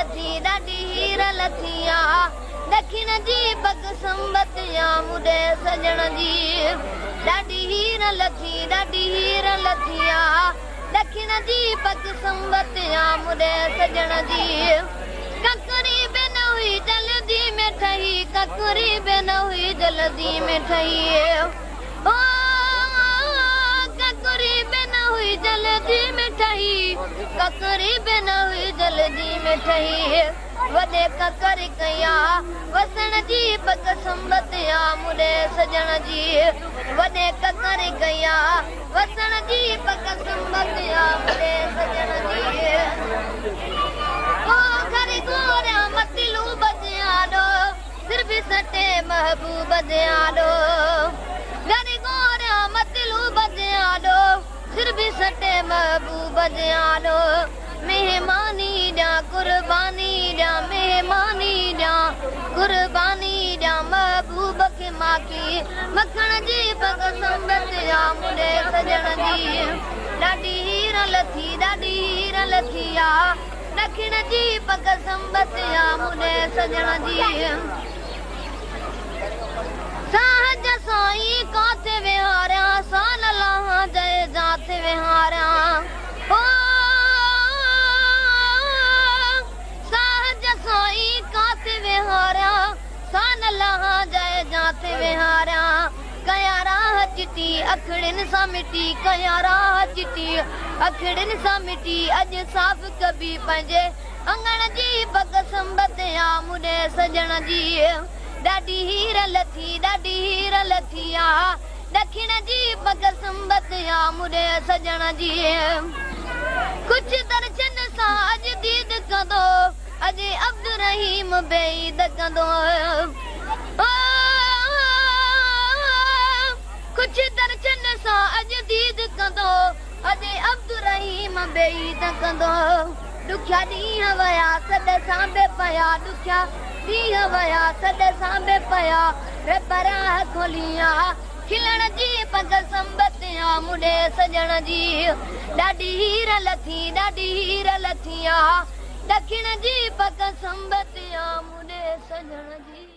लथी ॾाढी हीर लथिया दक्षिण जी पग संबत या मुडे सजण जी ॾाढी हीर लथिया दक्षिण जी पग संबत या मुडे सजण जी ककरी बि न हुई जल्दी में ठही ककरी बि न हुई जल्दी में ठही ओ ककरी बि न हुई जल्दी में ठही ककरी बि न हुई जल्दी में ठही वॾे ककर कया वसण जी पग संबत या मुडे सजण जी वॾे ककर कया वसण जी पग संबत या मुडे सजण जी ओ घर गोरा मतिलू बजाडो सिर भी सटे महबूब दयाडो घर गोरा मतिलू बजाडो सिर भी सटे महबूब दयाडो मेहमानी ॾा कुर्बानी ॾा मेहमानी ॾा कुर्बानी ॾा महबूब खे माकी मखण जी पग संबत या मुडे सजण जी ॾाढी हीर लथिया दक्षिण जी पग संबत या मुडे सजण जी साहज साईं काथे विहारिया साल लाहा जय जाथे विहारिया ओ साहज साईं काथे विहारिया साल लाहा जय जाथे विहारिया कया राह चिटी अखड़िन सा मिटी कया राह चिटी अखड़िन सा मिटी अज साफ कबी पंजे अंगण जी पग संबत या मुडे सजण जी ॾाढी हीर लथिया दक्षिण जी पग संबत या मुडे सजण जी कुछ दर्शन सा अज दीद कंदो अज अब्दुल रहीम बेईद कंदो कुछ दर्शन सा अज दीद कंदो अज अब्दुल रहीम बेईद कंदो दुखिया ॾींहं वया सॾ सांभे पया दुखिया ॾींहं वया सॾ सांभे पया रे पराह खोलिया खिलण जी पग संबत या मुडे सजण जी ॾाढी हीर लथिया दक्षिण जी पग संबत या मुडे सजण जी